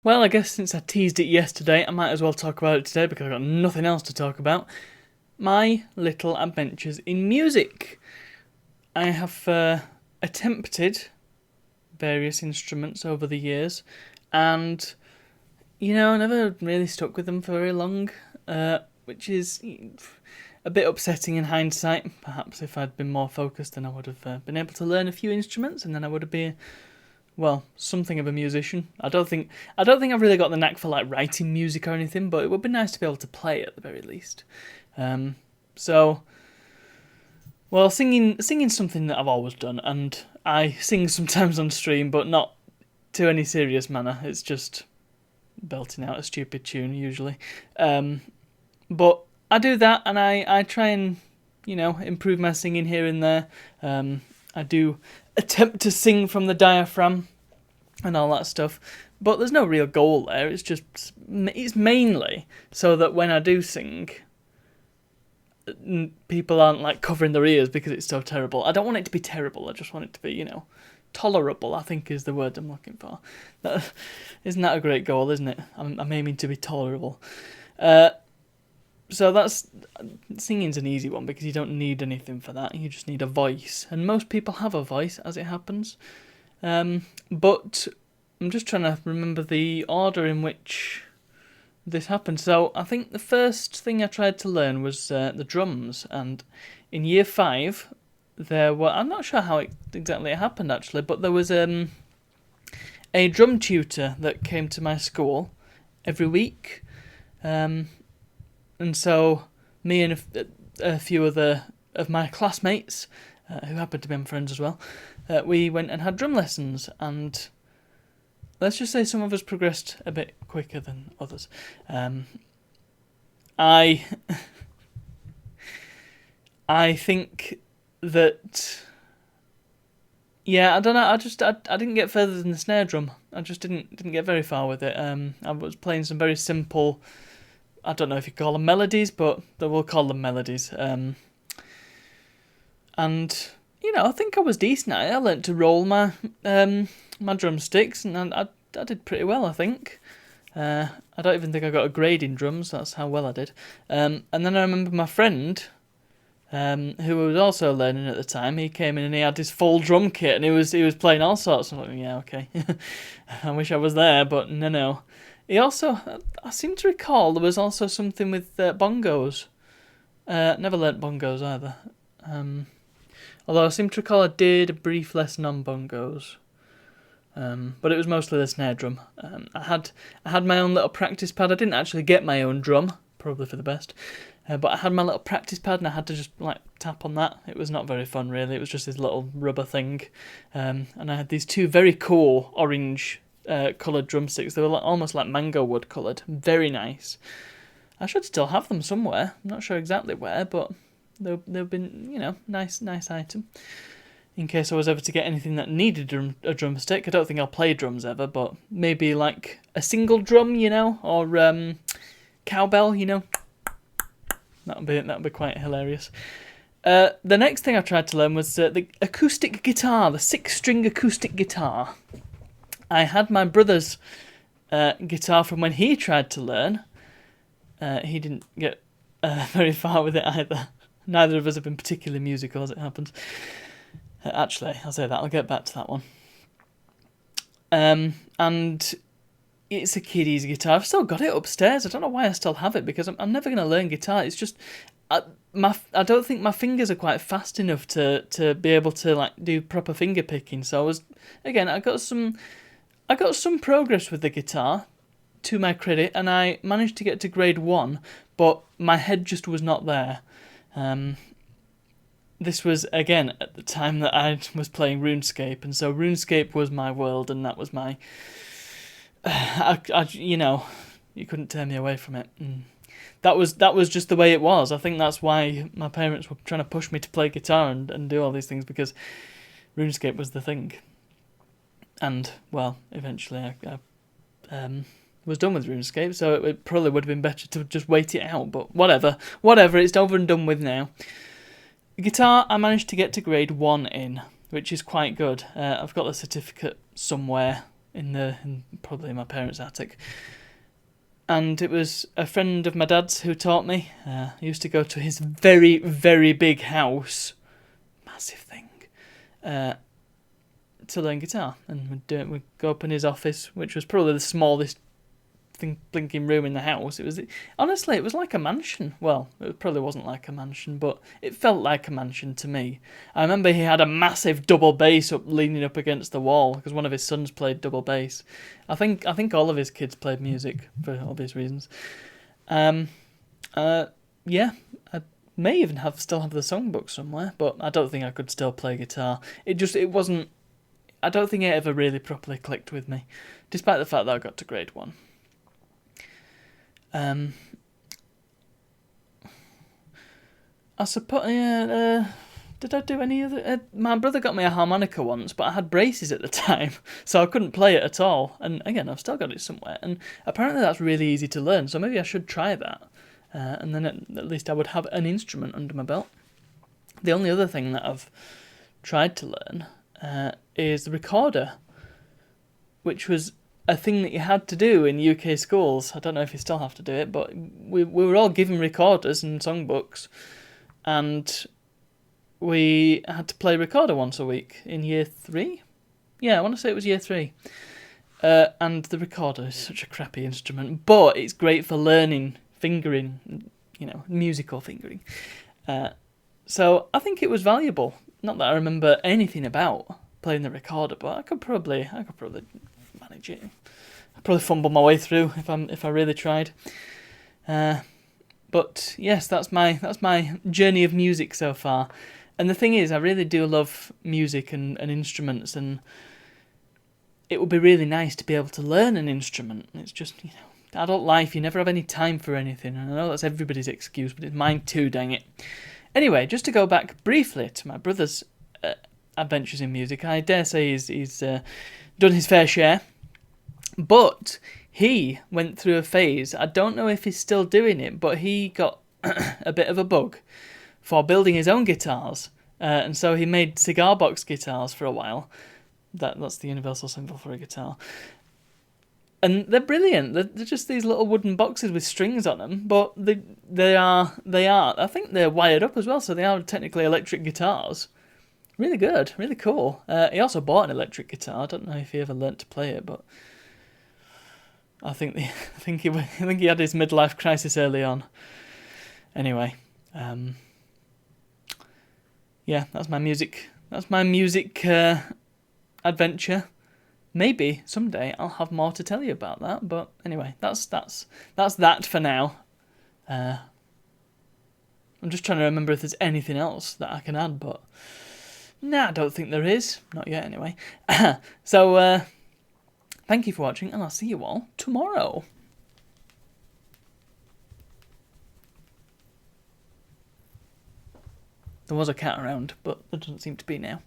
Well, I guess since I teased it yesterday, I might as well talk about it today because I've got nothing else to talk about. My little adventures in music. I have attempted various instruments over the years, and I never really stuck with them for very long, which is a bit upsetting in hindsight. Perhaps if I'd been more focused, then I would have been able to learn a few instruments, and then I would have been, well, something of a musician. I don't think I've really got the knack for like writing music or anything, but it would be nice to be able to play at the very least. Um, so, well, singing's something that I've always done, and I sing sometimes on stream, but not to any serious manner. It's just belting out a stupid tune usually. Um, but I do that, and I try and improve my singing here and there. I do attempt to sing from the diaphragm and all that stuff, but there's no real goal there. It's mainly so that when I do sing, people aren't like covering their ears because it's so terrible. I don't want it to be terrible. I just want it to be tolerable, I think is the word I'm looking for. Isn't that a great goal, isn't it? I'm aiming to be tolerable. So that's singing's an easy one because you don't need anything for that. You just need a voice, and most people have a voice as it happens. But I'm just trying to remember the order in which this happened. So I think the first thing I tried to learn was the drums, and in year 5 there were, I'm not sure how exactly it happened actually, but there was a drum tutor that came to my school every week. And so me and a few other of my classmates, who happened to be my friends as well, we went and had drum lessons, and let's just say some of us progressed a bit quicker than others. I I think that, yeah, I don't know. I didn't get further than the snare drum. I just didn't get very far with it. I was playing some very simple, I don't know if you call them melodies, but they will call them melodies. And I think I was decent at it. I learnt to roll my drumsticks, and I did pretty well, I think. I don't even think I got a grade in drums. That's how well I did. And then I remember my friend, who was also learning at the time. He came in and he had his full drum kit, and he was playing all sorts. I'm like, yeah, okay. I wish I was there, but no. He also, I seem to recall, there was also something with bongos. Never learnt bongos either. Although I seem to recall I did a brief lesson on bongos. But it was mostly the snare drum. I had my own little practice pad. I didn't actually get my own drum, probably for the best. But I had my little practice pad, and I had to just like tap on that. It was not very fun, really. It was just this little rubber thing. And I had these 2 very cool orange coloured drumsticks. They were almost like mango wood coloured. Very nice. I should still have them somewhere. I'm not sure exactly where, but they've been, nice item. In case I was ever to get anything that needed a drumstick. I don't think I'll play drums ever, but maybe like a single drum, or cowbell, That'd be quite hilarious. The next thing I tried to learn was the acoustic guitar, the 6-string acoustic guitar. I had my brother's guitar from when he tried to learn. He didn't get very far with it either. Neither of us have been particularly musical, as it happens. Actually, I'll say that. I'll get back to that one. And it's a kiddies guitar. I've still got it upstairs. I don't know why I still have it, because I'm never going to learn guitar. It's just I don't think my fingers are quite fast enough to be able to like do proper finger picking. So I got some progress with the guitar, to my credit, and I managed to get to grade 1, but my head just was not there. This was, again, at the time that I was playing RuneScape, and so RuneScape was my world, and that was my... you couldn't tear me away from it. That was just the way it was. I think that's why my parents were trying to push me to play guitar and do all these things, because RuneScape was the thing. And, well, eventually I was done with RuneScape, so it probably would have been better to just wait it out, but whatever, it's over and done with now. Guitar, I managed to get to grade 1 in, which is quite good. I've got the certificate somewhere. probably in my parents' attic. And it was a friend of my dad's who taught me. I used to go to his very, very big house, massive thing, to learn guitar. And we'd go up in his office, which was probably the smallest blinking room in the house. It was like a mansion. Well, it probably wasn't like a mansion, but it felt like a mansion to me. I remember he had a massive double bass leaning up against the wall because one of his sons played double bass. I think all of his kids played music for obvious reasons. Yeah, I may even still have the songbook somewhere, but I don't think I could still play guitar. It wasn't. I don't think it ever really properly clicked with me, despite the fact that I got to grade 1. I suppose. Did I do any other? My brother got me a harmonica once, but I had braces at the time, so I couldn't play it at all. And again, I've still got it somewhere. And apparently, that's really easy to learn. So maybe I should try that. And then at least I would have an instrument under my belt. The only other thing that I've tried to learn is the recorder, which was a thing that you had to do in UK schools. I don't know if you still have to do it, but we were all given recorders and songbooks, and we had to play recorder once a week in year 3. Yeah, I want to say it was year 3. And the recorder is such a crappy instrument, but it's great for learning fingering, musical fingering. So I think it was valuable. Not that I remember anything about playing the recorder, but I could probably manage it. I'd probably fumble my way through if I really tried. But yes, that's my journey of music so far. And the thing is, I really do love music and instruments, and it would be really nice to be able to learn an instrument. It's just, adult life, you never have any time for anything. And I know that's everybody's excuse, but it's mine too, dang it. Anyway, just to go back briefly to my brother's adventures in music, I dare say he's done his fair share. But he went through a phase, I don't know if he's still doing it, but he got a bit of a bug for building his own guitars. And so he made cigar box guitars for a while. That's the universal symbol for a guitar. And they're brilliant. They're just these little wooden boxes with strings on them, but they are. I think they're wired up as well, so they are technically electric guitars. Really good, really cool. He also bought an electric guitar. I don't know if he ever learnt to play it, but I think he had his midlife crisis early on. Anyway, yeah, that's my music. That's my music adventure. Maybe someday I'll have more to tell you about that. But anyway, that's that for now. I'm just trying to remember if there's anything else that I can add, but I don't think there is. Not yet, anyway. So, thank you for watching, and I'll see you all tomorrow. There was a cat around, but there doesn't seem to be now.